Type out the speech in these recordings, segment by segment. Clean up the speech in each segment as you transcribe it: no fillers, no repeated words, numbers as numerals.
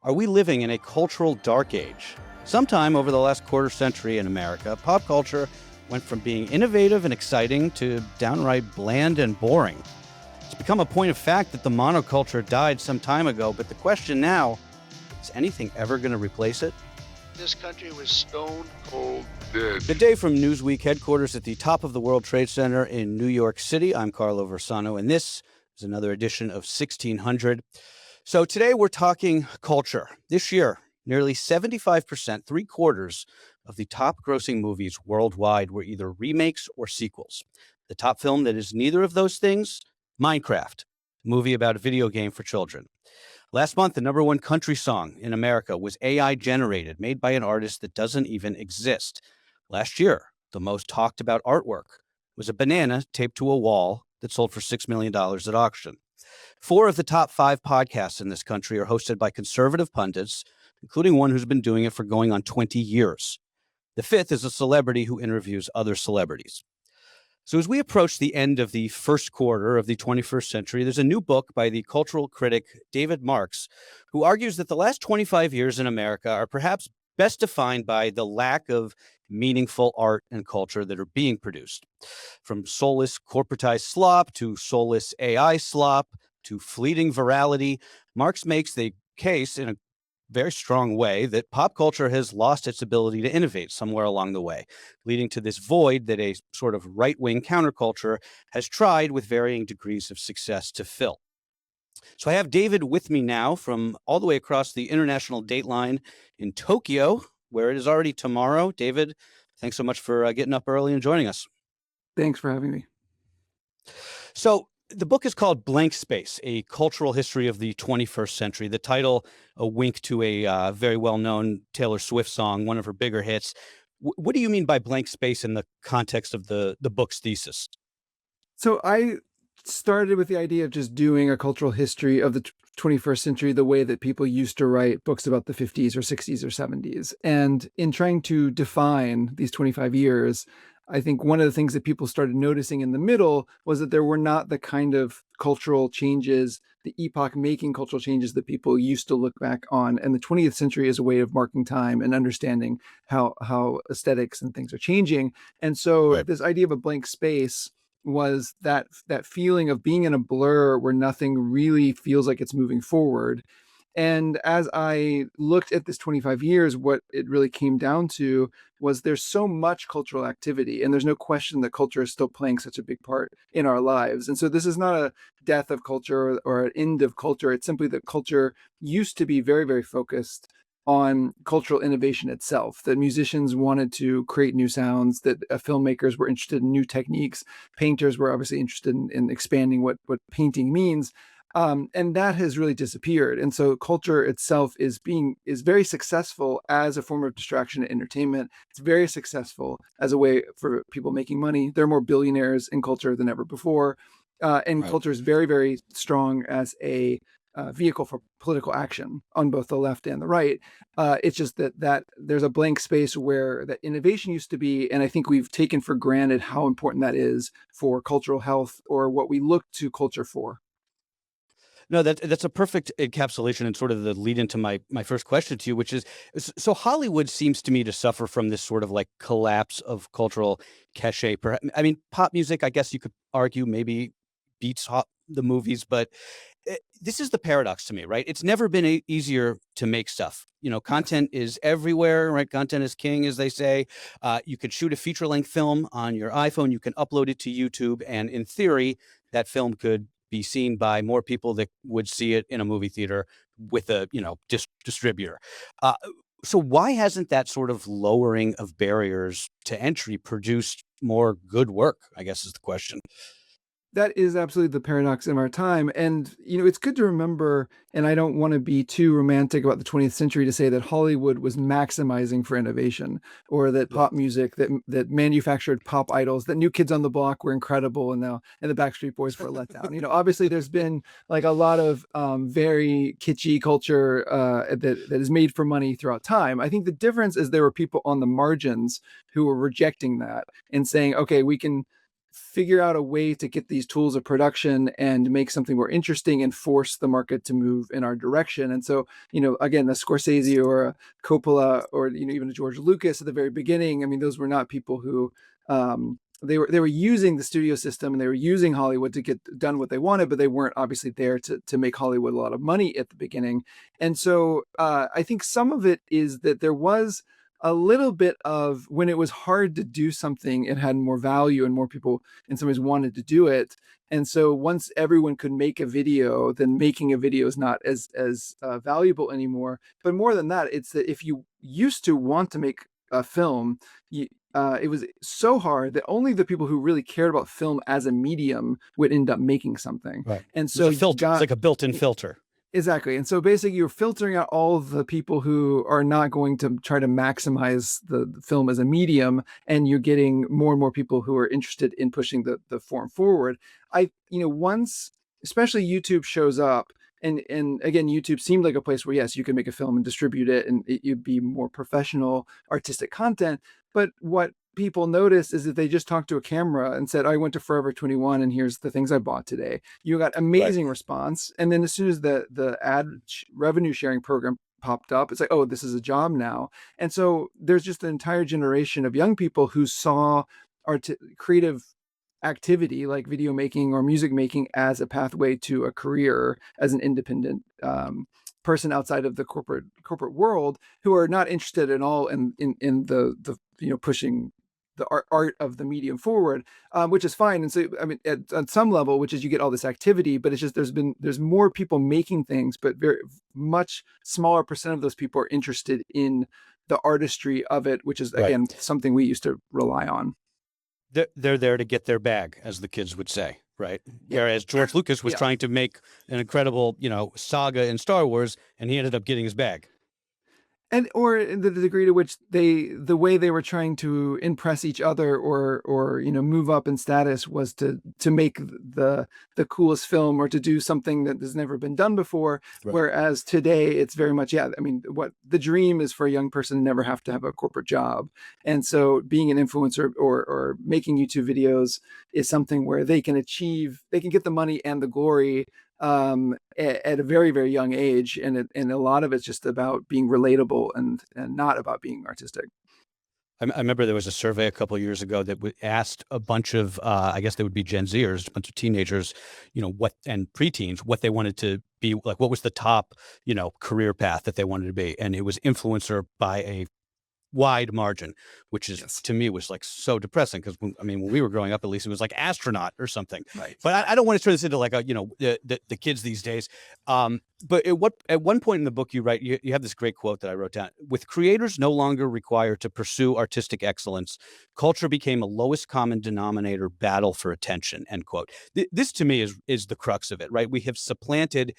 Are we living in a cultural dark age? Sometime over the last quarter century in America, pop culture went from being innovative and exciting to downright bland and boring. It's become a point of fact that the monoculture died some time ago, but the question now, is anything ever going to replace it? This country was stone cold dead. Good day from Newsweek headquarters at the top of the World Trade Center in New York City. I'm Carlo Versano, and this is another edition of 1600. So today we're talking culture. This year, nearly 75%, three-quarters of the top grossing movies worldwide were either remakes or sequels. The top film that is neither of those things, Minecraft, a movie about a video game for children. Last month, the number one country song in America was AI generated, made by an artist that doesn't even exist. Last year, the most talked about artwork was a banana taped to a wall that sold for $6 million at auction. 4 of the top 5 podcasts in this country are hosted by conservative pundits, including one who's been doing it for going on 20 years. The 5th is a celebrity who interviews other celebrities. So as we approach the end of the first quarter of the 21st century, there's a new book by the cultural critic David Marx, who argues that the last 25 years in America are perhaps best defined by the lack of meaningful art and culture that are being produced. From soulless corporatized slop to soulless AI slop to fleeting virality, Marx makes the case in a very strong way that pop culture has lost its ability to innovate somewhere along the way, leading to this void that a sort of right-wing counterculture has tried with varying degrees of success to fill. So I have David with me now from all the way across the international date line in Tokyo, where it is already tomorrow. David, thanks so much for getting up early and joining us. Thanks for having me. So the book is called Blank Space, A Cultural History of the 21st Century. The title, a wink to a very well-known Taylor Swift song, one of her bigger hits. What do you mean by blank space in the context of the book's thesis? So I started with the idea of just doing a cultural history of the 21st century the way that people used to write books about the 50s or 60s or 70s. And in trying to define these 25 years, I think one of the things that people started noticing in the middle was that there were not the kind of cultural changes, the epoch-making cultural changes that people used to look back on. And the 20th century is a way of marking time and understanding how aesthetics and things are changing. And so This idea of a blank space was that feeling of being in a blur where nothing really feels like it's moving forward. And as I looked at this 25 years, what it really came down to was there's so much cultural activity, and there's no question that culture is still playing such a big part in our lives. And so this is not a death of culture or an end of culture. It's simply that culture used to be very, very focused on cultural innovation itself, that musicians wanted to create new sounds, that filmmakers were interested in new techniques, painters were obviously interested in expanding what painting means. And that has really disappeared. And so culture itself is very successful as a form of distraction and entertainment. It's very successful as a way for people making money. There are more billionaires in culture than ever before. Culture is very, very strong as a vehicle for political action on both the left and the right. It's just that there's a blank space where that innovation used to be, and I think we've taken for granted how important that is for cultural health or what we look to culture for. No, that's a perfect encapsulation and sort of the lead into my first question to you, which is, so Hollywood seems to me to suffer from this sort of like collapse of cultural cachet. I mean, pop music, I guess you could argue maybe beats the movies, but this is the paradox to me, right? It's never been easier to make stuff. You know, content is everywhere, right? Content is king, as they say. You can shoot a feature-length film on your iPhone. You can upload it to YouTube. And in theory, that film could be seen by more people that would see it in a movie theater with a, distributor. So why hasn't that sort of lowering of barriers to entry produced more good work, I guess is the question. That is absolutely the paradox of our time. And, it's good to remember, and I don't want to be too romantic about the 20th century to say that Hollywood was maximizing for innovation, or that pop music, that manufactured pop idols, that New Kids on the Block were incredible and the Backstreet Boys were a letdown. Obviously there's been like a lot of very kitschy culture that is made for money throughout time. I think the difference is there were people on the margins who were rejecting that and saying, okay, we can figure out a way to get these tools of production and make something more interesting and force the market to move in our direction. And so, again, a Scorsese or a Coppola or, even a George Lucas at the very beginning, I mean, those were not people who, they were using the studio system and they were using Hollywood to get done what they wanted, but they weren't obviously there to make Hollywood a lot of money at the beginning. And so I think some of it is that there was a little bit of, when it was hard to do something, it had more value and more people in some ways wanted to do it. And so once everyone could make a video, then making a video is not as valuable anymore. But more than that, it's that if you used to want to make a film, it was so hard that only the people who really cared about film as a medium would end up making something. Right. And so it's like a built-in filter. Exactly. And so basically you're filtering out all the people who are not going to try to maximize the film as a medium, and you're getting more and more people who are interested in pushing the form forward. Once especially YouTube shows up, and again, YouTube seemed like a place where, yes, you could make a film and distribute it and you'd be more professional artistic content. But what people noticed is that they just talked to a camera and said, I went to Forever 21 and here's the things I bought today. You got amazing response. And then as soon as the ad revenue sharing program popped up, it's like, oh, this is a job now. And so there's just an entire generation of young people who saw creative activity like video making or music making as a pathway to a career as an independent person outside of the corporate world, who are not interested at all in the pushing the art of the medium forward, which is fine. And so, I mean, at some level, which is you get all this activity, but it's just there's more people making things, but very much smaller percent of those people are interested in the artistry of it, which is, again, something we used to rely on. They're there to get their bag, as the kids would say, right? Yeah. Whereas George Lucas was trying to make an incredible, saga in Star Wars, and he ended up getting his bag. And or the degree to which the way they were trying to impress each other or move up in status was to make the coolest film or to do something that has never been done before. Right. Whereas today it's very much, what the dream is for a young person to never have to have a corporate job. And so being an influencer or making YouTube videos is something where they can get the money and the glory at a very, very young age. And a lot of it's just about being relatable and not about being artistic. I remember there was a survey a couple of years ago that asked a bunch of, I guess they would be Gen Zers, a bunch of teenagers, and preteens, what they wanted to be, like what was the top, career path that they wanted to be. And it was influencer by a wide margin, which is to me was like so depressing, because when we were growing up, at least it was like astronaut or something. Right. But I don't want to turn this into like a the kids these days. But at one point in the book you write, you have this great quote that I wrote down: with creators no longer required to pursue artistic excellence, culture became a lowest common denominator battle for attention. End quote. This to me is the crux of it, right? We have supplanted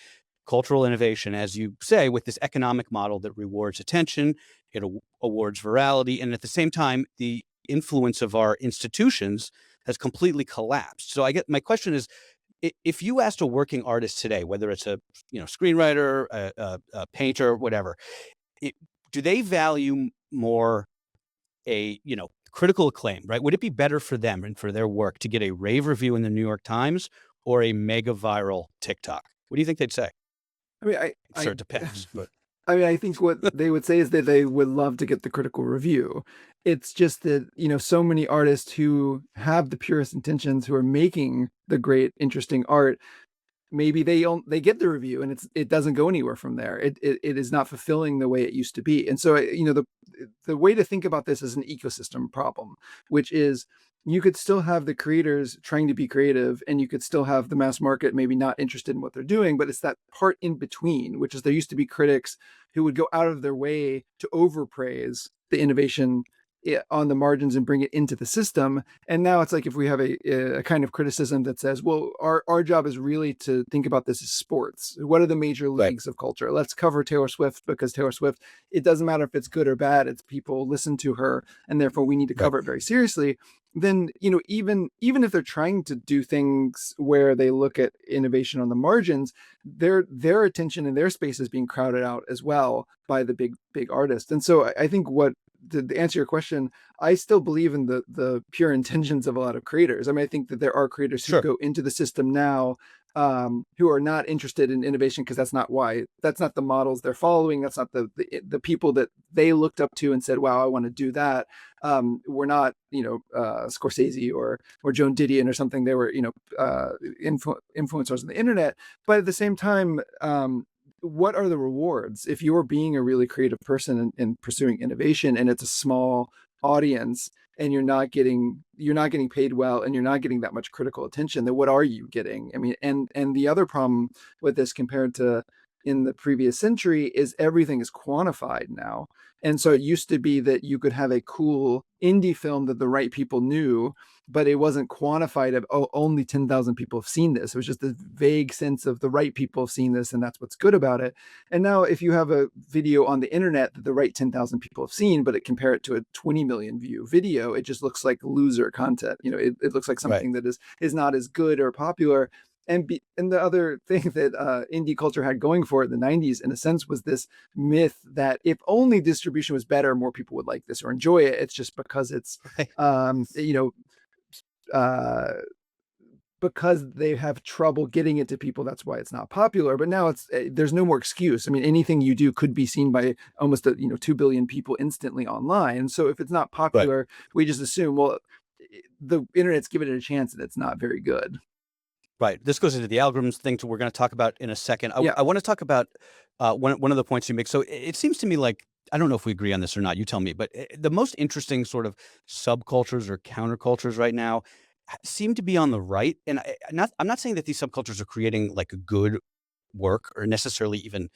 cultural innovation, as you say, with this economic model that rewards attention, it awards virality, and at the same time, the influence of our institutions has completely collapsed. So my question is, if you asked a working artist today, whether it's a screenwriter, a painter, whatever, do they value more a critical acclaim, right? Would it be better for them and for their work to get a rave review in the New York Times or a mega viral TikTok? What do you think they'd say? I mean, I'm sure it depends. But I think what they would say is that they would love to get the critical review. It's just that, so many artists who have the purest intentions, who are making the great, interesting art, maybe they get the review and it doesn't go anywhere from there. It is not fulfilling the way it used to be. And so, the way to think about this is an ecosystem problem, which is, you could still have the creators trying to be creative, and you could still have the mass market maybe not interested in what they're doing, but it's that part in between, which is there used to be critics who would go out of their way to overpraise the innovation on the margins and bring it into the system. And now it's like, if we have a kind of criticism that says, well, our job is really to think about this as sports. What are the major leagues of culture? Let's cover Taylor Swift, because Taylor Swift, it doesn't matter if it's good or bad, it's people listen to her, and therefore we need to cover it very seriously. Then, even if they're trying to do things where they look at innovation on the margins, their attention and their space is being crowded out as well by the big artists. And so I think what to answer your question, I still believe in the pure intentions of a lot of creators. I mean, I think that there are creators who Sure. go into the system now who are not interested in innovation because that's not the models they're following. That's not the people that they looked up to and said, wow, I want to do that. We're not, Scorsese or Joan Didion or something. They were, influencers on the internet. But at the same time, what are the rewards if you're being a really creative person and pursuing innovation, and it's a small audience, and you're not getting paid well, and you're not getting that much critical attention? Then what are you getting? I mean, and the other problem with this compared to in the previous century is everything is quantified now. And so it used to be that you could have a cool indie film that the right people knew, but it wasn't quantified of, oh, only 10,000 people have seen this. It was just a vague sense of the right people have seen this, and that's what's good about it. And now if you have a video on the internet that the right 10,000 people have seen, but compare it to a 20 million view video, it just looks like loser content. It looks like something that is not as good or popular. And the other thing that indie culture had going for it in the 90s, in a sense, was this myth that if only distribution was better, more people would like this or enjoy it. It's just because it's, because they have trouble getting it to people. That's why it's not popular. But now there's no more excuse. I mean, anything you do could be seen by almost 2 billion people instantly online. So if it's not popular, we just assume, well, the internet's given it a chance and it's not very good. Right. This goes into the algorithms thing we're going to talk about in a second. I want to talk about one of the points you make. So it seems to me like, I don't know if we agree on this or not, you tell me, but the most interesting sort of subcultures or countercultures right now seem to be on the right. And I'm not saying that these subcultures are creating like a good work or necessarily even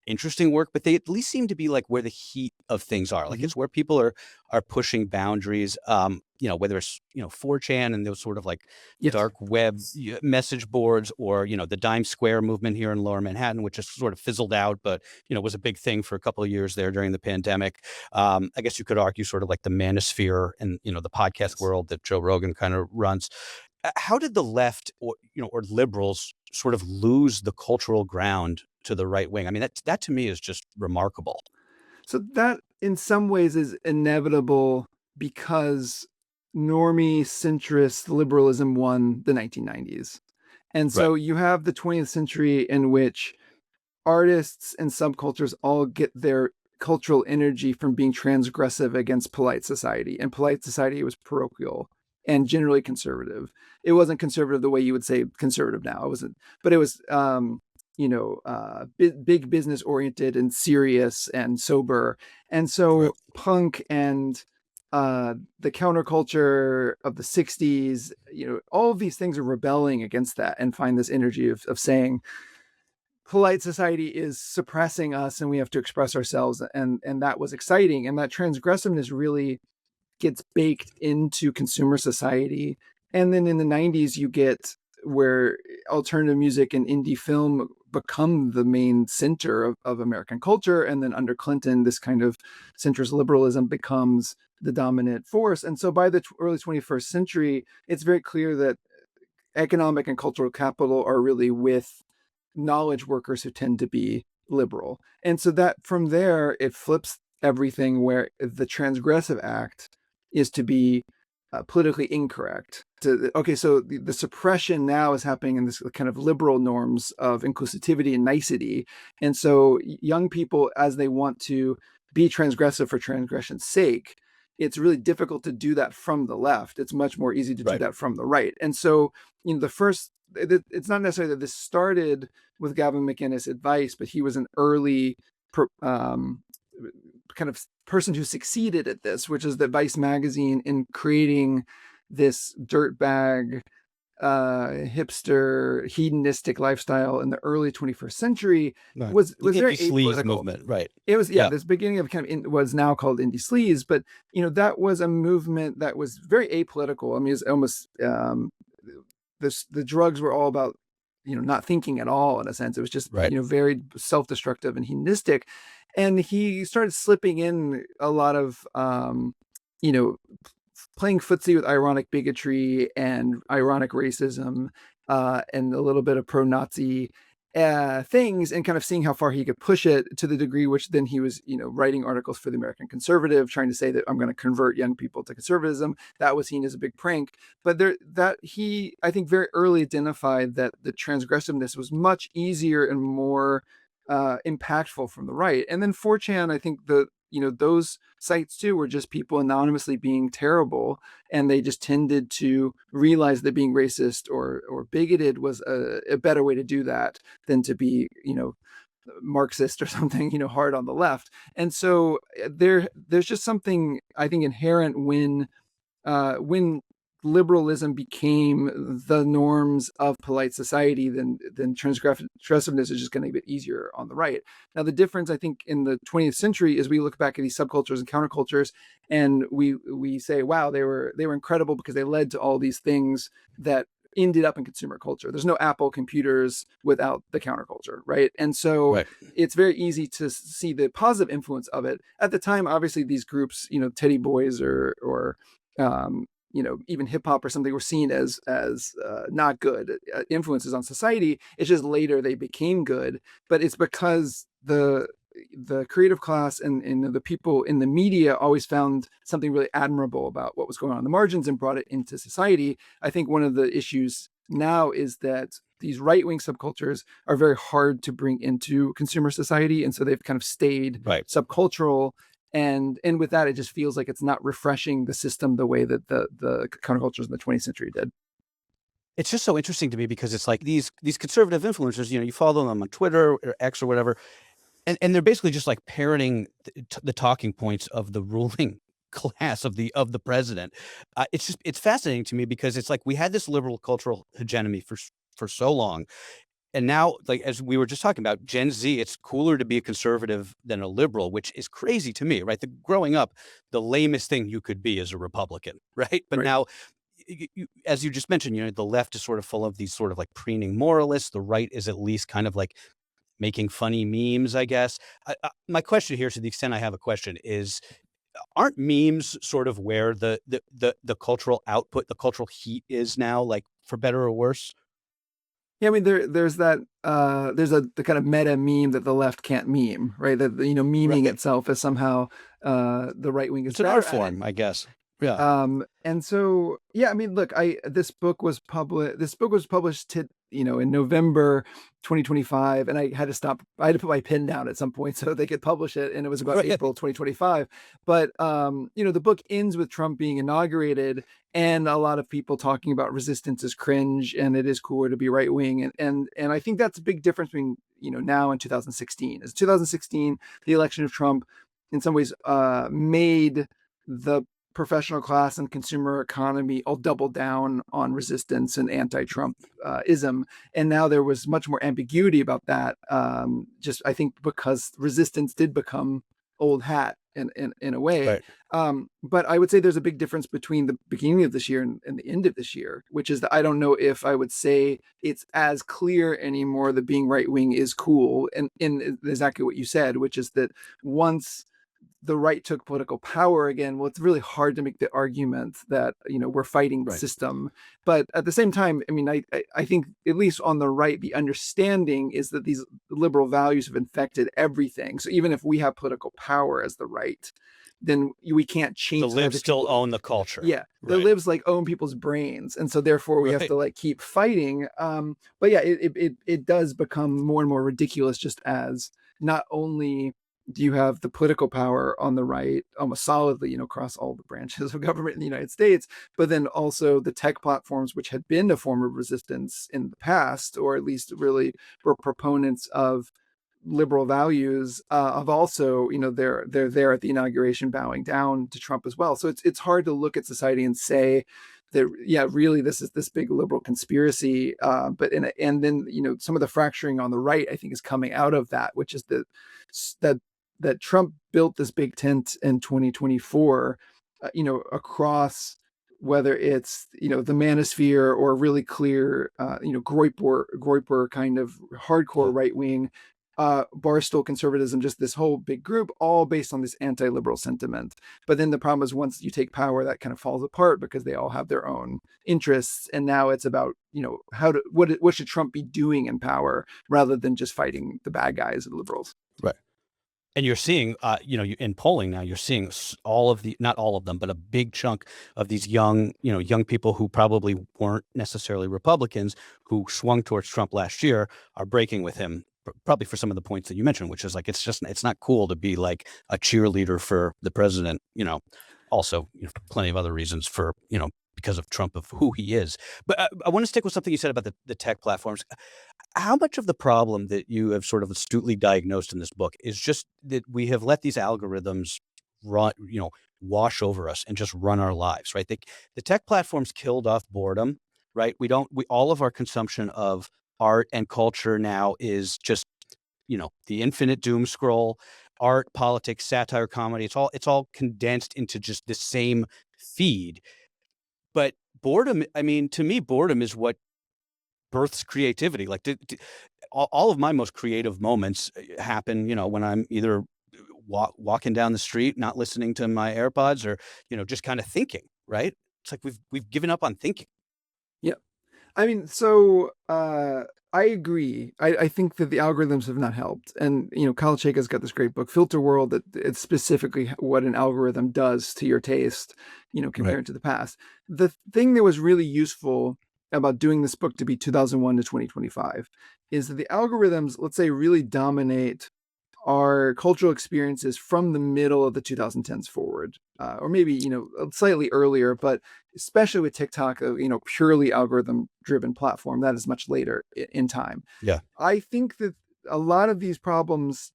interesting work, but they at least seem to be like where the heat of things are. Like it's where people are pushing boundaries, whether it's, 4chan and those sort of like dark web message boards, or, the Dime Square movement here in Lower Manhattan, which just sort of fizzled out, but, was a big thing for a couple of years there during the pandemic. I guess you could argue sort of like the manosphere and, the podcast world that Joe Rogan kind of runs. How did the left or liberals sort of lose the cultural ground to the right wing? I mean, that to me is just remarkable. So that in some ways is inevitable because normie centrist liberalism won the 1990s. And so you have the 20th century in which artists and subcultures all get their cultural energy from being transgressive against polite society. And polite society was parochial and generally conservative. It wasn't conservative the way you would say conservative now. It wasn't, but it was, big business oriented and serious and sober. And so punk and the counterculture of the 60s, all of these things are rebelling against that and find this energy of saying polite society is suppressing us and we have to express ourselves. And that was exciting. And that transgressiveness really gets baked into consumer society. And then in the 90s, you get where alternative music and indie film become the main center of American culture. And then under Clinton, this kind of centrist liberalism becomes the dominant force. And so by the early 21st century, it's very clear that economic and cultural capital are really with knowledge workers who tend to be liberal. And so that from there, it flips everything where the transgressive act is to be politically incorrect. So the suppression now is happening in this kind of liberal norms of inclusivity and nicety. And so young people, as they want to be transgressive for transgression's sake, it's really difficult to do that from the left. It's much more easy to do that from the right. And so, it's not necessarily that this started with Gavin McInnes' advice, but he was an early kind of person who succeeded at this, which is that Vice magazine, in creating this dirtbag, hipster, hedonistic lifestyle in the early 21st century, was very apolitical movement, right? It was this beginning of kind of was now called indie sleaze, but that was a movement that was very apolitical. I mean, it's almost the drugs were all about not thinking at all, in a sense. It was just very self-destructive and hedonistic. And he started slipping in a lot of, playing footsie with ironic bigotry and ironic racism, and a little bit of pro-Nazi. things and kind of seeing how far he could push it, to the degree which then he was, writing articles for the American Conservative, trying to say that I'm going to convert young people to conservatism. That was seen as a big prank. But he, I think, very early identified that the transgressiveness was much easier and more impactful from the right. And then 4chan, I think those sites too were just people anonymously being terrible, and they just tended to realize that being racist or bigoted was a better way to do that than to be, Marxist or something, hard on the left. And so there's just something, I think, inherent when liberalism became the norms of polite society, then transgressiveness is just going to get easier on the right. Now, the difference, I think, in the 20th century is we look back at these subcultures and countercultures, and we say, wow, they were incredible because they led to all these things that ended up in consumer culture. There's no Apple computers without the counterculture, right? And so Right. it's very easy to see the positive influence of it. At the time, obviously, these groups, Teddy Boys or even hip hop or something, were seen as not good influences on society. It's just later they became good, but it's because the creative class and the people in the media always found something really admirable about what was going on in the margins and brought it into society. I think one of the issues now is that these right-wing subcultures are very hard to bring into consumer society, and so they've kind of stayed Right. subcultural. And with that, it just feels like it's not refreshing the system the way that the countercultures in the 20th century did. It's just so interesting to me because it's like these conservative influencers, you follow them on Twitter or X or whatever, and they're basically just like parroting the talking points of the ruling class of the president. It's fascinating to me because it's like we had this liberal cultural hegemony for so long. And now, like, as we were just talking about, Gen Z, it's cooler to be a conservative than a liberal, which is crazy to me, right? Growing up, the lamest thing you could be is a Republican, right? But Right. now, as you just mentioned, the left is sort of full of these sort of like preening moralists. The right is at least kind of like making funny memes, I guess. My question here, to the extent I have a question, is: aren't memes sort of where the cultural output, the cultural heat is now, like, for better or worse? Yeah, I mean, there's that there's the kind of meta meme that the left can't meme, right? That memeing Right. itself is somehow the right wing is It's an better art at it. form, I guess. Yeah. And so, yeah, I mean, look, this book was published in November 2025, and I had to put my pen down at some point so they could publish it, and it was about Right. April 2025. But the book ends with Trump being inaugurated, and a lot of people talking about resistance is cringe and it is cooler to be right wing, and I think that's a big difference between now and 2016. As 2016, the election of Trump in some ways made the professional class and consumer economy all double down on resistance and anti-Trump ism. And now there was much more ambiguity about that. Just, I think, because resistance did become old hat in a way. Right. But I would say there's a big difference between the beginning of this year and the end of this year, which is that I don't know if I would say it's as clear anymore that being right wing is cool. And exactly what you said, which is that once the right took political power again, well, it's really hard to make the argument that we're fighting the Right. system. But at the same time, I mean, I think, at least on the right, the understanding is that these liberal values have infected everything. So even if we have political power as the right, then we can't change The libs still people. own the culture. Yeah, the Right. libs like own people's brains, and so therefore we have Right. to like keep fighting. But yeah, it does become more and more ridiculous, just as not only do you have the political power on the right almost solidly, across all the branches of government in the United States, but then also the tech platforms, which had been a form of resistance in the past, or at least really were proponents of liberal values, of also, they're there at the inauguration bowing down to Trump as well. So it's hard to look at society and say that, yeah, really this is this big liberal conspiracy. And then some of the fracturing on the right, I think, is coming out of that, which is that Trump built this big tent in 2024, across, whether it's the manosphere or really clear, Groyper kind of hardcore right wing, Barstool conservatism, just this whole big group, all based on this anti-liberal sentiment. But then the problem is once you take power, that kind of falls apart because they all have their own interests. And now it's about, what should Trump be doing in power rather than just fighting the bad guys, the liberals. Right. And you're seeing, in polling now, you're seeing all of not all of them, but a big chunk of these young people who probably weren't necessarily Republicans who swung towards Trump last year are breaking with him, probably for some of the points that you mentioned, which is like, it's not cool to be like a cheerleader for the president, also plenty of other reasons for, because of Trump, of who he is. But I want to stick with something you said about the tech platforms. How much of the problem that you have sort of astutely diagnosed in this book is just that we have let these algorithms run, wash over us and just run our lives, right? The tech platforms killed off boredom, right? All of our consumption of art and culture now is just, the infinite doom scroll, art, politics, satire, comedy. It's all condensed into just the same feed. But boredom, to me, boredom is what births creativity. Like all of my most creative moments happen, when I'm either walking down the street, not listening to my AirPods, or, just kind of thinking, right? It's like we've given up on thinking. Yeah. I agree. I think that the algorithms have not helped. And, Kyle Chayka's got this great book, Filter World, that it's specifically what an algorithm does to your taste, compared to the past. The thing that was really useful about doing this book to be 2001 to 2025 is that the algorithms, let's say, really dominate our cultural experiences from the middle of the 2010s forward, or maybe, slightly earlier, but especially with TikTok, purely algorithm driven platform that is much later in time. Yeah. I think that a lot of these problems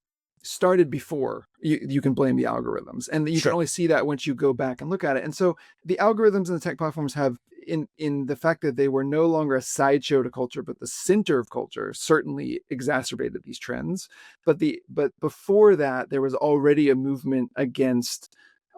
started before you can blame the algorithms, and you can only see that once you go back and look at it. And so the algorithms and the tech platforms have, in the fact that they were no longer a sideshow to culture, but the center of culture, certainly exacerbated these trends. But before that, there was already a movement against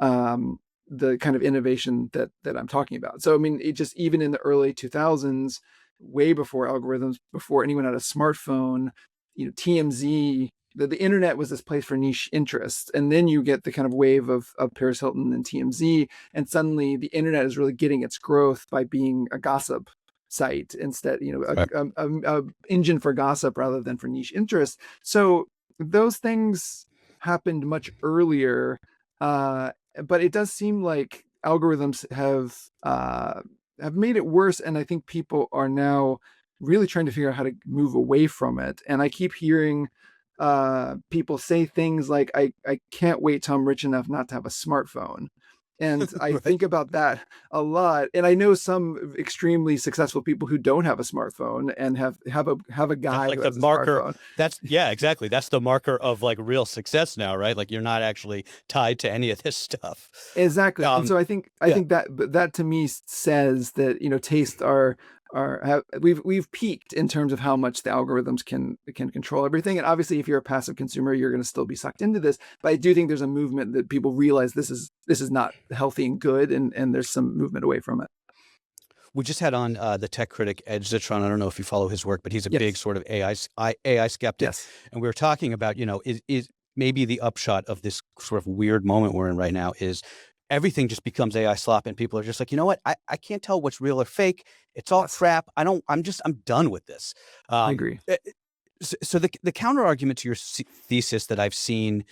the kind of innovation that I'm talking about. So, it just, even in the early 2000s, way before algorithms, before anyone had a smartphone, TMZ, the internet was this place for niche interests. And then you get the kind of wave of Paris Hilton and TMZ. And suddenly the internet is really getting its growth by being a gossip site instead, a engine for gossip rather than for niche interests. So those things happened much earlier. But it does seem like algorithms have made it worse. And I think people are now really trying to figure out how to move away from it. And I keep hearing people say things like, I can't wait till I'm rich enough not to have a smartphone. And I think about that a lot. And I know some extremely successful people who don't have a smartphone and have a guy like who the has a marker. smartphone. Exactly. That's the marker of like real success now, right? Like you're not actually tied to any of this stuff. Exactly. And so I think that to me says that, tastes we've peaked in terms of how much the algorithms can control everything. And obviously, if you're a passive consumer, you're going to still be sucked into this. But I do think there's a movement that people realize this is not healthy and good, and there's some movement away from it. We just had on the tech critic Ed Zitron. I don't know if you follow his work, but he's a big sort of AI skeptic. Yes. And we were talking about, is maybe the upshot of this sort of weird moment we're in right now is everything just becomes AI slop, and people are just like, you know what? I can't tell what's real or fake. It's all crap. I'm done with this. I agree. So the counter argument to your thesis that I've seen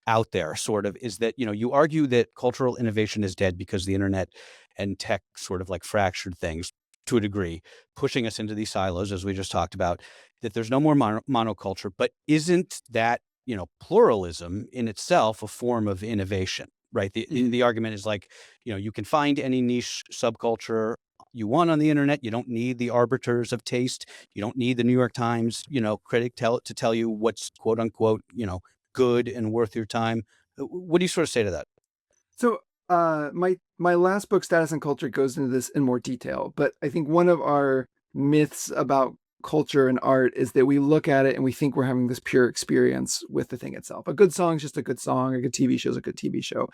out there sort of is that, you argue that cultural innovation is dead because the internet and tech sort of like fractured things to a degree, pushing us into these silos, as we just talked about, that there's no more monoculture. But isn't that, pluralism in itself a form of innovation? Right. The argument is like, you can find any niche subculture you want on the internet. You don't need the arbiters of taste. You don't need the New York Times, critic to tell you what's quote unquote, good and worth your time. What do you sort of say to that? So my last book, Status and Culture, goes into this in more detail. But I think one of our myths about culture and art is that we look at it and we think we're having this pure experience with the thing itself. A good song is just a good song. A good TV show is a good TV show.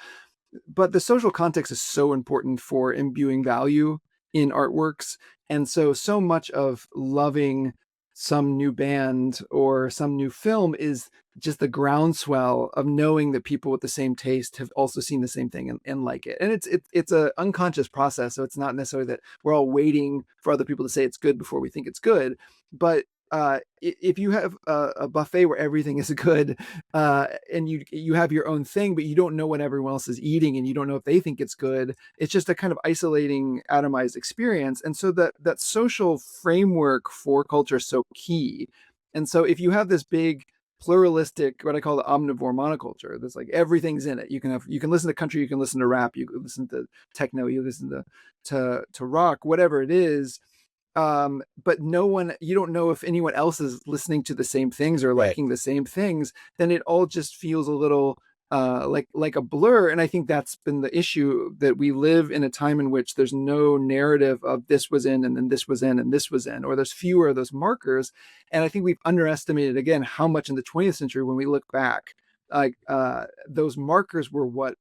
But the social context is so important for imbuing value in artworks. And so much of loving some new band or some new film is just the groundswell of knowing that people with the same taste have also seen the same thing and like it. And it's a unconscious process. So it's not necessarily that we're all waiting for other people to say it's good before we think it's good. But if you have a buffet where everything is good, and you have your own thing, but you don't know what everyone else is eating, and you don't know if they think it's good, it's just a kind of isolating, atomized experience. And so that social framework for culture is so key. And so if you have this big pluralistic, what I call the omnivore monoculture, that's like everything's in it. You can listen to country, you can listen to rap, you can listen to techno, you listen to rock, whatever it is. But you don't know if anyone else is listening to the same things or Right. liking the same things. Then it all just feels a little like a blur. And I think that's been the issue, that we live in a time in which there's no narrative of this was in and then this was in and this was in, or there's fewer of those markers. And I think we've underestimated again how much in the 20th century, when we look back, like those markers were what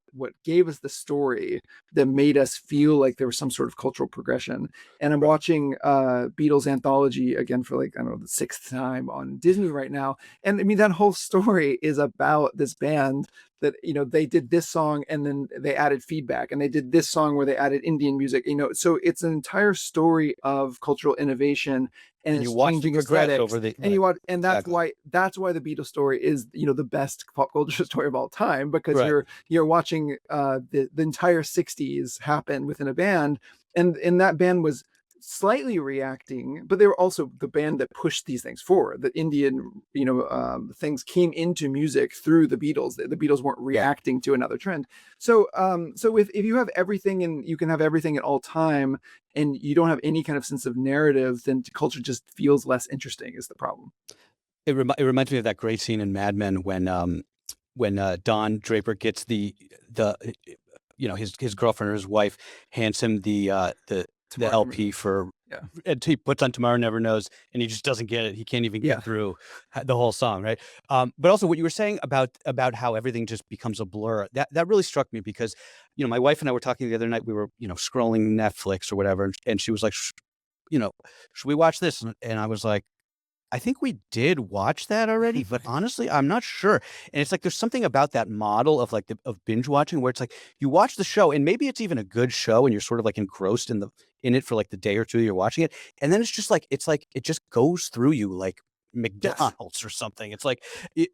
gave us the story that made us feel like there was some sort of cultural progression. And I'm watching Beatles anthology again for, like, I don't know, the 6th time on Disney right now. And I mean, that whole story is about this band that, they did this song and then they added feedback, and they did this song where they added Indian music, so it's an entire story of cultural innovation, and you it's watch changing them progress aesthetics. over the And you watch, and that's exactly. why the Beatles story is, the best pop culture story of all time, because Right. you're watching the entire 60s happen within a band, and that band was slightly reacting, but they were also the band that pushed these things forward. The Indian, things came into music through the Beatles. The Beatles weren't Yeah. reacting to another trend. So, if you have everything, and you can have everything at all time, and you don't have any kind of sense of narrative, then culture just feels less interesting. Is the problem? It reminds me of that great scene in Mad Men when Don Draper gets the his girlfriend or his wife hands him the Tomorrow, LP for, yeah, and he puts on Tomorrow Never Knows, and he just doesn't get it. He can't even yeah, get through the whole song, right? But also what you were saying about how everything just becomes a blur, that really struck me, because my wife and I were talking the other night. We were scrolling Netflix or whatever, and she was like, should we watch this? And I was like, I think we did watch that already, but honestly, I'm not sure. And it's like there's something about that model of of binge watching, where it's like you watch the show, and maybe it's even a good show, and you're sort of like engrossed in it for like the day or two you're watching it, and then it's like it just goes through you like yes, McDonald's or something. It's like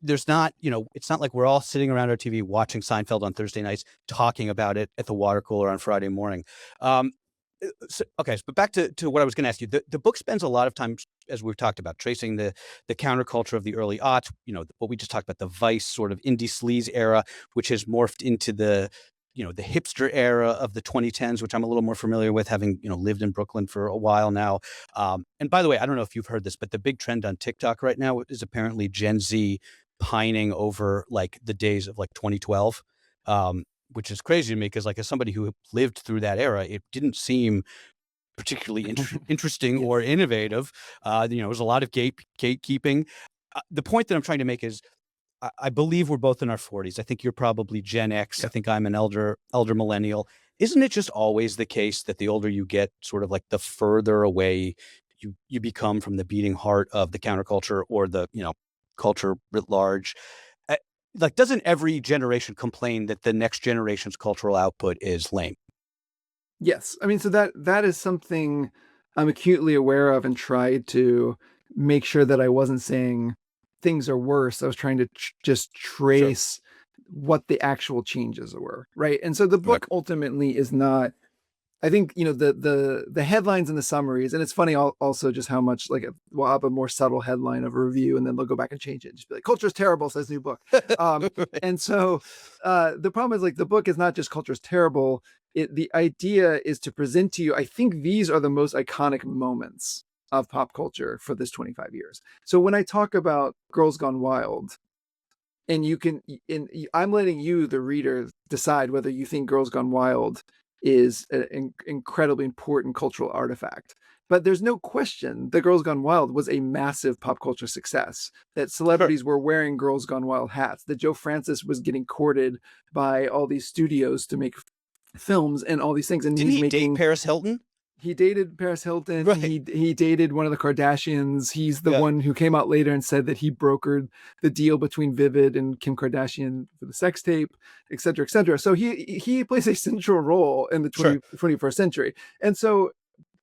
there's not, it's not like we're all sitting around our TV watching Seinfeld on Thursday nights, talking about it at the water cooler on Friday morning. Okay, but back to what I was going to ask you. The book spends a lot of time, as we've talked about, tracing the counterculture of the early aughts. What we just talked about, the Vice sort of indie sleaze era, which has morphed into the hipster era of the 2010s, which I'm a little more familiar with, having lived in Brooklyn for a while now. And by the way, I don't know if you've heard this, but the big trend on TikTok right now is apparently Gen Z pining over like the days of like 2012. Which is crazy to me, because like as somebody who lived through that era, it didn't seem particularly interesting yes, or innovative. There was a lot of gatekeeping. The point that I'm trying to make is, I believe we're both in our 40s. I think you're probably Gen X. I yeah, think I'm an elder millennial. Isn't it just always the case that the older you get, sort of like the further away you become from the beating heart of the counterculture, or the culture writ large? Uh, Like, doesn't every generation complain that the next generation's cultural output is lame? yes. I mean, so that is something I'm acutely aware of, and tried to make sure that I wasn't saying things are worse. I was trying to just Sure. trace what the actual changes were, right? And so the Right. book ultimately is not, I think, the headlines and the summaries, and it's funny also just how much, like, we'll have a more subtle headline of a review, and then they'll go back and change it, and just be like, "Culture's terrible," says new book. Right. And so the problem is, like, the book is not just culture's terrible. The idea is to present to you, I think these are the most iconic moments of pop culture for this 25 years. So when I talk about Girls Gone Wild, and I'm letting you, the reader, decide whether you think Girls Gone Wild is an incredibly important cultural artifact. But there's no question that Girls Gone Wild was a massive pop culture success, that Sure. celebrities were wearing Girls Gone Wild hats, that Joe Francis was getting courted by all these studios to make films and all these things, and Didn't he's he date making, Paris Hilton? He dated Paris Hilton. Right. He dated one of the Kardashians. He's the Yeah. one who came out later and said that he brokered the deal between Vivid and Kim Kardashian for the sex tape, et cetera, et cetera. So he plays a central role in the Sure. 21st century. And so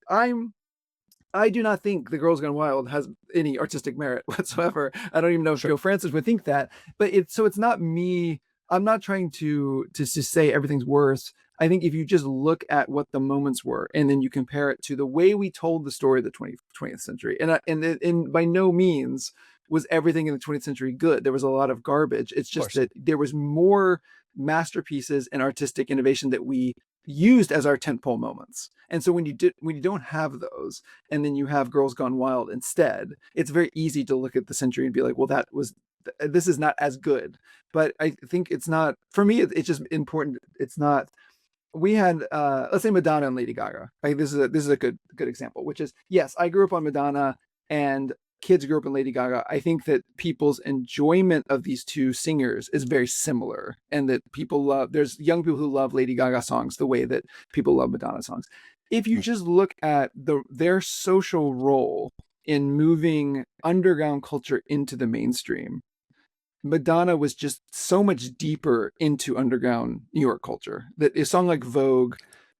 I do not think The Girls Gone Wild has any artistic merit whatsoever. I don't even know if Sure. Joe Francis would think that. But it's not me. I'm not trying to say everything's worse. I think if you just look at what the moments were and then you compare it to the way we told the story of the 20th century, and by no means was everything in the 20th century good. There was a lot of garbage. It's just that there was more masterpieces and artistic innovation that we used as our tentpole moments. And so when you don't have those, and then you have Girls Gone Wild instead, it's very easy to look at the century and be like, well, this is not as good. But I think it's not, for me, it's just important. It's not, we had let's say Madonna and Lady Gaga. Like this is a good example, which is, yes, I grew up on Madonna and kids grew up on Lady Gaga. I think that people's enjoyment of these two singers is very similar, and that there's young people who love Lady Gaga songs the way that people love Madonna songs. If you just look at their social role in moving underground culture into the mainstream, Madonna was just so much deeper into underground New York culture that a song like Vogue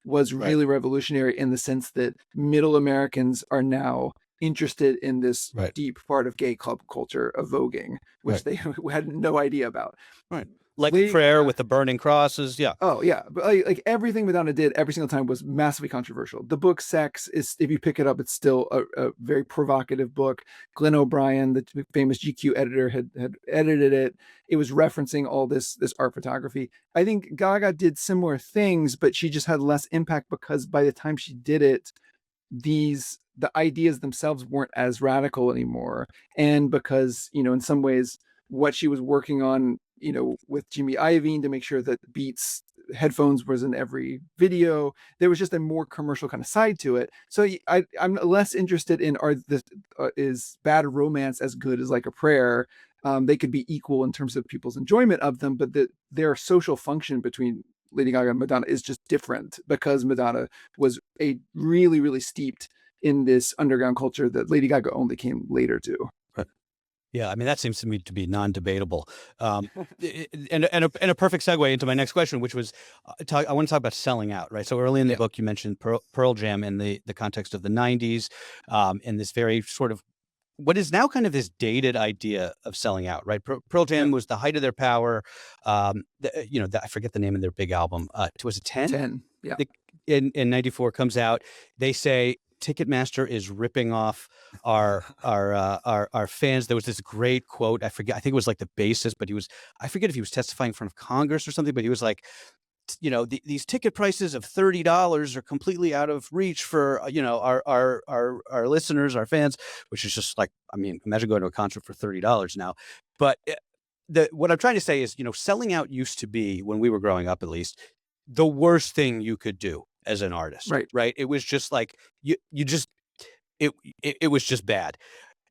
was really revolutionary in the sense that middle Americans are now interested in this deep part of gay club culture of voguing, which they had no idea about. Right. Like Prayer with the burning crosses. Yeah. Oh, yeah. But like everything Madonna did every single time was massively controversial. The book Sex is, if you pick it up, it's still a very provocative book. Glenn O'Brien, the famous GQ editor, had edited it. It was referencing all this art photography. I think Gaga did similar things, but she just had less impact because by the time she did it, the ideas themselves weren't as radical anymore. And because, in some ways, what she was working on, with Jimmy Iovine to make sure that Beats headphones was in every video, there was just a more commercial kind of side to it. So I'm less interested in is Bad Romance as good as Like a Prayer? They could be equal in terms of people's enjoyment of them, but their social function between Lady Gaga and Madonna is just different because Madonna was a really, really steeped in this underground culture that Lady Gaga only came later to. Yeah, I mean, that seems to me to be non-debatable. And a perfect segue into my next question, which was, I want to talk about selling out, right? So early in the book, you mentioned Pearl Jam in the context of the 90s, and this very sort of what is now kind of this dated idea of selling out, right? Pearl Jam was the height of their power. I forget the name of their big album. Was it 10? 10, yeah. In 94 comes out. They say Ticketmaster is ripping off our fans. There was this great quote. I forget. I think it was like the bassist, but I forget if he was testifying in front of Congress or something, but he was like, these ticket prices of $30 are completely out of reach for, our listeners, our fans, which is just like, I mean, imagine going to a concert for $30 now. But what I'm trying to say is, selling out used to be, when we were growing up, at least, the worst thing you could do as an artist, right? It was just like, it was just bad.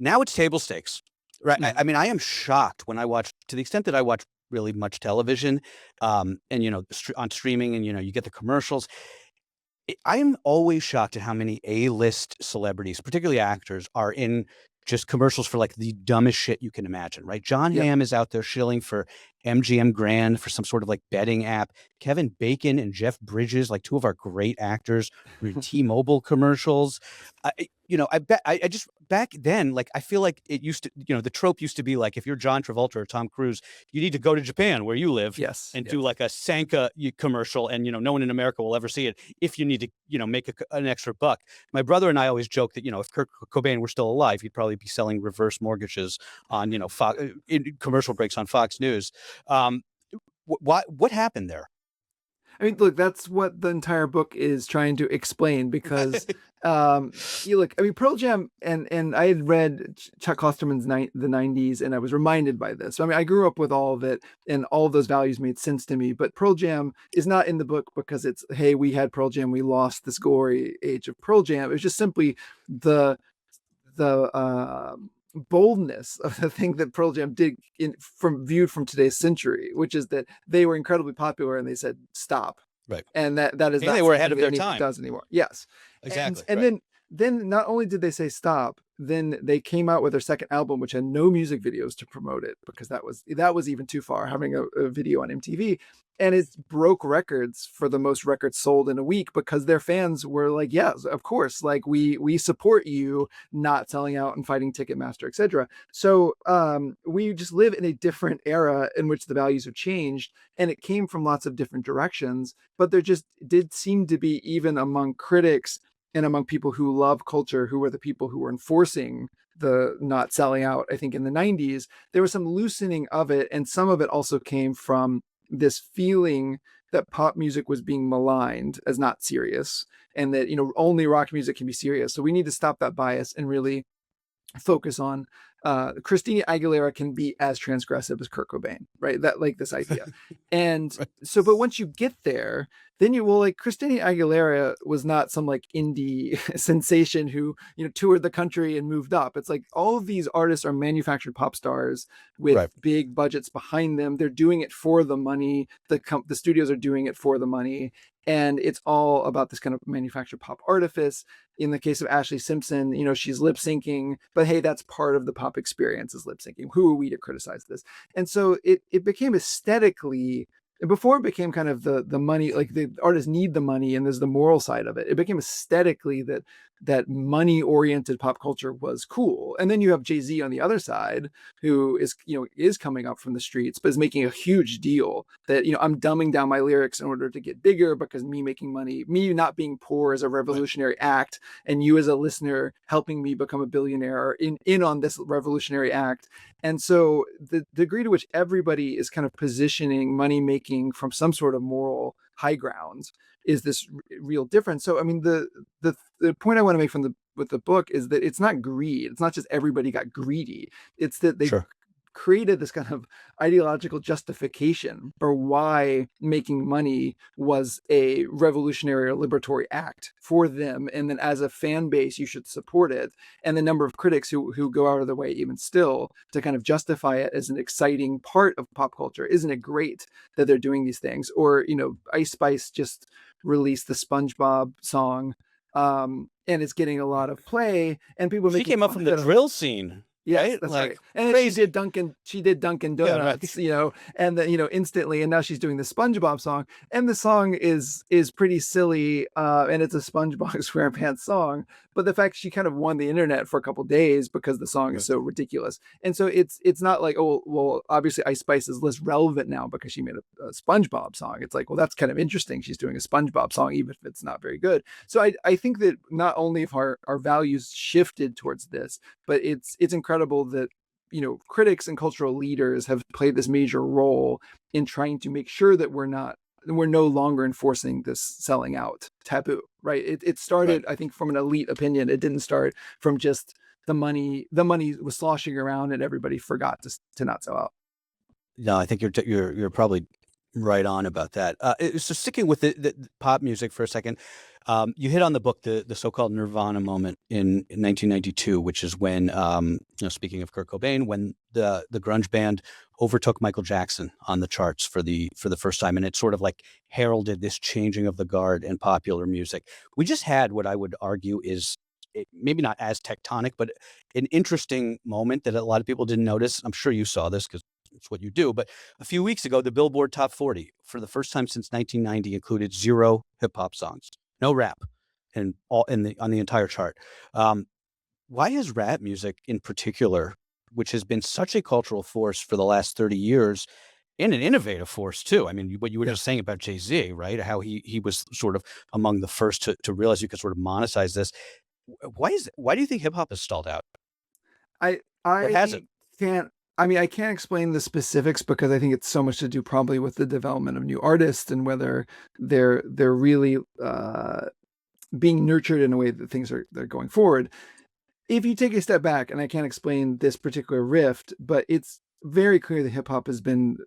Now it's table stakes, right? I mean, I am shocked when I watch, to the extent that I watch really much television, and on streaming, and you get the commercials. I am always shocked at how many A-list celebrities, particularly actors, are in just commercials for like the dumbest shit you can imagine, right? John Hamm is out there shilling for MGM Grand for some sort of like betting app. Kevin Bacon and Jeff Bridges, like two of our great actors, were in T-Mobile commercials. I just back then, like, I feel like it used to, the trope used to be like, if you're John Travolta or Tom Cruise, you need to go to Japan where you live, and do like a Sanka commercial, and no one in America will ever see it if you need to, make an extra buck. My brother and I always joke that, if Kurt Cobain were still alive, he'd probably be selling reverse mortgages on, in commercial breaks on Fox News. What happened there? I mean, look, that's what the entire book is trying to explain, because Pearl Jam, and I had read Chuck Klosterman's the 90s, and I was reminded by this. So, I mean, I grew up with all of it, and all of those values made sense to me. But Pearl Jam is not in the book because it's, hey, we had Pearl Jam, we lost this glory age of Pearl Jam. It was just simply the boldness of the thing that Pearl Jam did viewed from today's century, which is that they were incredibly popular and they said, stop. Right. And that is And not they were ahead something of that their anyone time. does anymore. Yes. Exactly. And right. then not only did they say stop, then they came out with their second album, which had no music videos to promote it, because that was even too far, having a video on MTV. And it broke records for the most records sold in a week, because their fans were like, yes, of course, like we support you not selling out and fighting Ticketmaster, etc. So we just live in a different era in which the values have changed, and it came from lots of different directions. But there just did seem to be, even among critics and among people who love culture, who were the people who were enforcing the not selling out, I think in the 90s, there was some loosening of it. And some of it also came from this feeling that pop music was being maligned as not serious, and that, only rock music can be serious. So we need to stop that bias and really focus on Christina Aguilera can be as transgressive as Kurt Cobain, right? That, like, this idea. And Right. so, but once you get there, then you will, like, Christina Aguilera was not some like indie sensation who, toured the country and moved up. It's like all of these artists are manufactured pop stars with Right. big budgets behind them. They're doing it for the money. The studios are doing it for the money. And it's all about this kind of manufactured pop artifice. In the case of Ashley Simpson, she's lip syncing, but hey, that's part of the pop experience, is lip syncing. Who are we to criticize this? And so it became aesthetically, before it became kind of the money, like the artists need the money and there's the moral side of it. It became aesthetically that money oriented pop culture was cool. And then you have Jay-Z on the other side, who is coming up from the streets, but is making a huge deal that, I'm dumbing down my lyrics in order to get bigger, because me making money, me not being poor, is a Right. revolutionary act, and you as a listener helping me become a billionaire in on this revolutionary act. And so the degree to which everybody is kind of positioning money making from some sort of moral high ground is this real difference. So I mean, the point I want to make with the book is that it's not greed. It's not just everybody got greedy. It's that they Sure. created this kind of ideological justification for why making money was a revolutionary or liberatory act for them. And then as a fan base, you should support it. And the number of critics who go out of their way, even still, to kind of justify it as an exciting part of pop culture. Isn't it great that they're doing these things? Or, Ice Spice just released the SpongeBob song, and it's getting a lot of play, and people are She making came up fun from of the it. drill scene, Yes, right? that's Like right. And then crazy. She did Dunkin' Yeah. Right. Donuts, and then, instantly. And now she's doing the SpongeBob song, and the song is pretty silly, and it's a SpongeBob SquarePants song. But the fact she kind of won the internet for a couple days because the song is Right. so ridiculous, and so it's not like, oh well, obviously Ice Spice is less relevant now because she made a SpongeBob song. It's like, well, that's kind of interesting. She's doing a SpongeBob song, even if it's not very good. So I think that not only have our values shifted towards this, but it's incredible that critics and cultural leaders have played this major role in trying to make sure that we're no longer enforcing this selling out taboo, right? It Right. started, I think, from an elite opinion. It didn't start from just the money was sloshing around and everybody forgot to not sell out. No, I think you're probably right on about that. So sticking with the pop music for a second, you hit on the book, the so-called Nirvana moment in 1992, which is when, speaking of Kurt Cobain, when the grunge band overtook Michael Jackson on the charts for the first time, and it sort of like heralded this changing of the guard in popular music. We just had what I would argue is maybe not as tectonic, but an interesting moment that a lot of people didn't notice. I'm sure you saw this because it's what you do. But a few weeks ago, the Billboard Top 40, for the first time since 1990, included 0 hip hop songs, no rap, and all on the entire chart. Um, why has rap music in particular, which has been such a cultural force for the last 30 years, and an innovative force too? I mean, what you were Yeah. just saying about Jay-Z, right? How he was sort of among the first to realize you could sort of monetize this. Why do you think hip hop has stalled out? I Or has I it? can't I mean, I can't explain the specifics because I think it's so much to do probably with the development of new artists and whether they're really being nurtured in a way that they're going forward. If you take a step back, and I can't explain this particular rift, but it's very clear that hip hop has been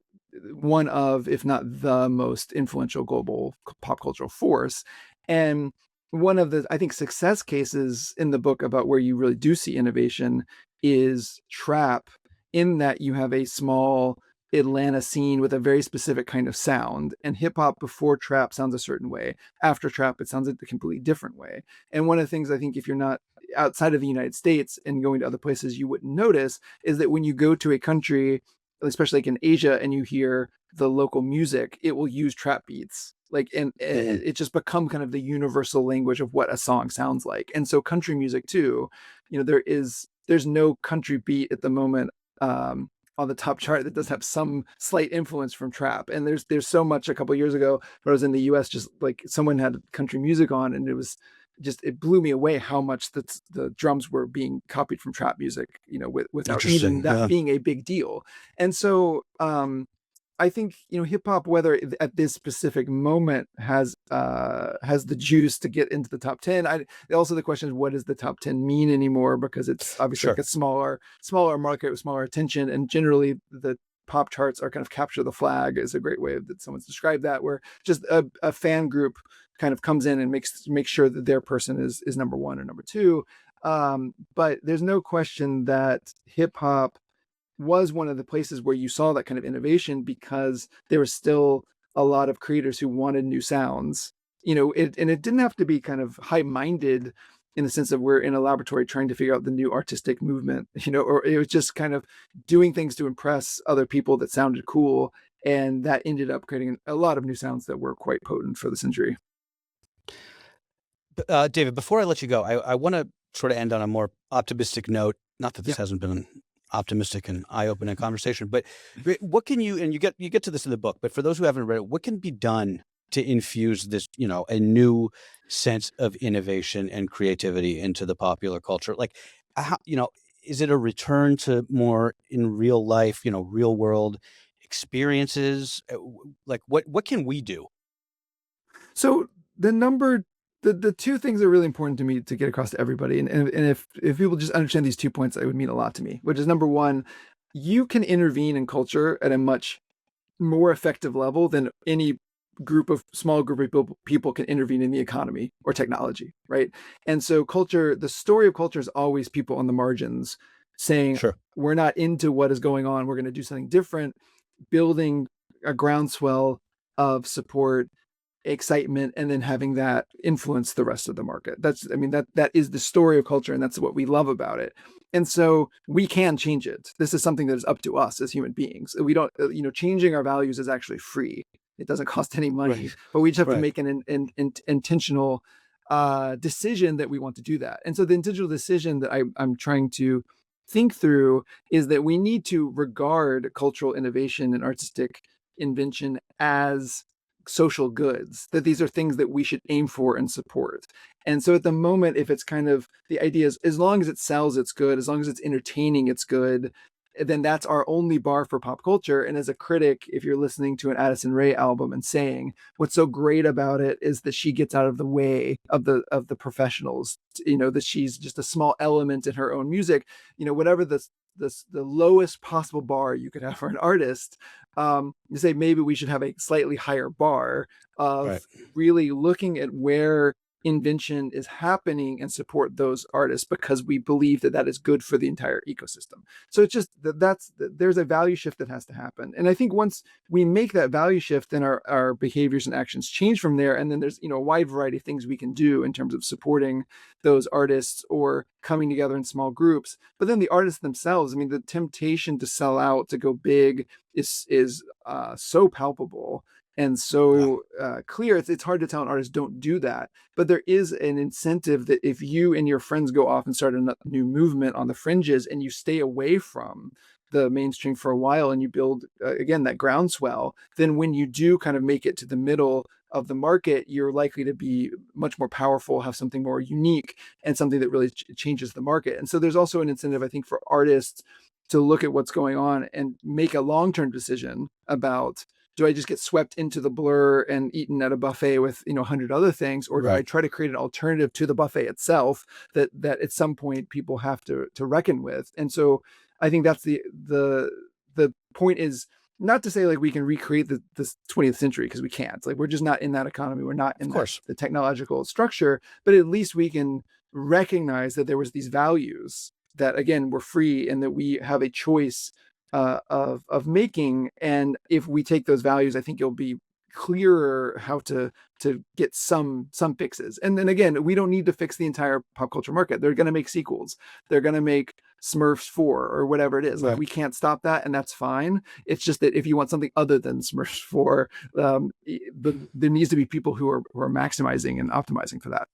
one of, if not the most influential global pop cultural force. And one of the, I think, success cases in the book about where you really do see innovation is trap, in that you have a small Atlanta scene with a very specific kind of sound. And hip hop before trap sounds a certain way. After trap, it sounds a completely different way. And one of the things I think, if you're not outside of the United States and going to other places, you wouldn't notice is that when you go to a country, especially like in Asia, and you hear the local music, it will use trap beats. Like, and it just become kind of the universal language of what a song sounds like. And so country music too, there's no country beat at the moment on the top chart that does have some slight influence from trap. And there's so much. A couple of years ago when I was in the US, just like someone had country music on, and it blew me away how much the drums were being copied from trap music, without even that being a big deal. And so I think, hip hop, whether at this specific moment has the juice to get into the top 10. Also the question is, what does the top 10 mean anymore? Because it's obviously like a smaller market with smaller attention, and generally the pop charts are kind of capture the flag is a great way that someone's described that, where just a fan group kind of comes in and makes sure that their person is number one or number two. But there's no question that hip hop was one of the places where you saw that kind of innovation, because there was still a lot of creators who wanted new sounds, and it didn't have to be kind of high-minded in the sense of we're in a laboratory trying to figure out the new artistic movement, or it was just kind of doing things to impress other people that sounded cool. And that ended up creating a lot of new sounds that were quite potent for the century. David, before I let you go, I want to sort of end on a more optimistic note. Not that this hasn't been an optimistic and eye-opening conversation, but what can and you get to this in the book, but for those who haven't read it, what can be done to infuse this, a new sense of innovation and creativity into the popular culture? Like, how, is it a return to more in real life, real world experiences? Like, what can we do? So the two things that are really important to me to get across to everybody, and if people just understand these 2 points, it would mean a lot to me, which is, number one, you can intervene in culture at a much more effective level than any small group of people can intervene in the economy or technology, right? And so the story of culture is always people on the margins saying, we're not into what is going on, we're going to do something different, building a groundswell of support, excitement, and then having that influence the rest of the market. That is the story of culture, and that's what we love about it. And so we can change it. This is something that is up to us as human beings. We don't, changing our values is actually free. It doesn't cost any money, but we just have to make an intentional decision that we want to do that. And so the intentional decision that I'm trying to think through is that we need to regard cultural innovation and artistic invention as social goods, that these are things that we should aim for and support. And so at the moment, if it's kind of, the idea is, as long as it sells, it's good, as long as it's entertaining, it's good, then that's our only bar for pop culture. And as a critic, if you're listening to an Addison Rae album and saying what's so great about it is that she gets out of the way of the professionals, that she's just a small element in her own music, whatever the lowest possible bar you could have for an artist, you say maybe we should have a slightly higher bar of really looking at where invention is happening and support those artists, because we believe that is good for the entire ecosystem. So it's just there's a value shift that has to happen. And I think once we make that value shift, then our behaviors and actions change from there. And then there's, a wide variety of things we can do in terms of supporting those artists or coming together in small groups. But then the artists themselves, the temptation to sell out, to go big is so palpable and so clear. It's hard to tell an artist don't do that, but there is an incentive that if you and your friends go off and start a new movement on the fringes, and you stay away from the mainstream for a while, and you build again that groundswell, then when you do kind of make it to the middle of the market, you're likely to be much more powerful, have something more unique, and something that really changes the market. And so there's also an incentive, I think, for artists to look at what's going on and make a long-term decision about, do I just get swept into the blur and eaten at a buffet with 100 other things, or do I try to create an alternative to the buffet itself that at some point people have to reckon with? And so I think that's the point, is not to say like we can recreate the 20th century, because we can't. Like, we're just not in that economy. We're not in the technological structure, but at least we can recognize that there was these values that, again, were free, and that we have a choice of making. And if we take those values, I think you'll be clearer how to get some fixes. And then again, we don't need to fix the entire pop culture market. They're going to make sequels. They're going to make Smurfs 4 or whatever it is. Like, we can't stop that, and that's fine. It's just that if you want something other than Smurfs 4, there needs to be people who are maximizing and optimizing for that.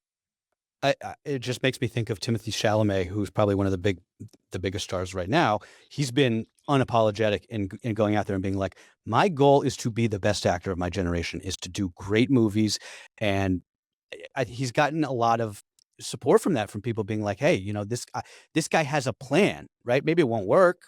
It just makes me think of Timothée Chalamet, who's probably one of the biggest stars right now. He's been unapologetic in going out there and being like, my goal is to be the best actor of my generation, is to do great movies. And he's gotten a lot of support from that, from people being like, hey, this guy has a plan, right? Maybe it won't work.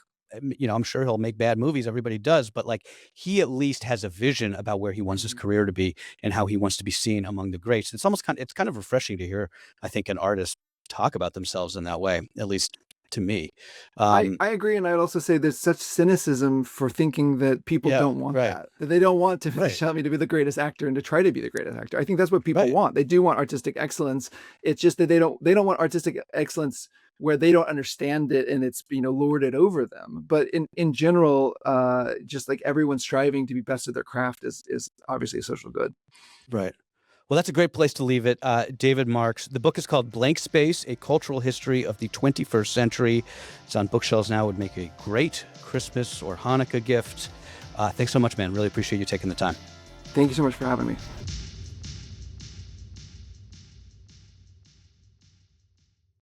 I'm sure he'll make bad movies. Everybody does. But like, he at least has a vision about where he wants his career to be and how he wants to be seen among the greats. It's kind of refreshing to hear, I think, an artist talk about themselves in that way, at least to me. I agree. And I'd also say there's such cynicism for thinking that people don't want that they don't want Timothée Chalamet to be the greatest actor and to try to be the greatest actor. I think that's what people want. They do want artistic excellence. It's just that they don't want artistic excellence where they don't understand it and it's, lorded over them. But in general, just like everyone striving to be best at their craft is obviously a social good. Right. Well, that's a great place to leave it. David Marx. The book is called Blank Space, A Cultural History of the 21st Century. It's on bookshelves now. It would make a great Christmas or Hanukkah gift. Thanks so much, man. Really appreciate you taking the time. Thank you so much for having me.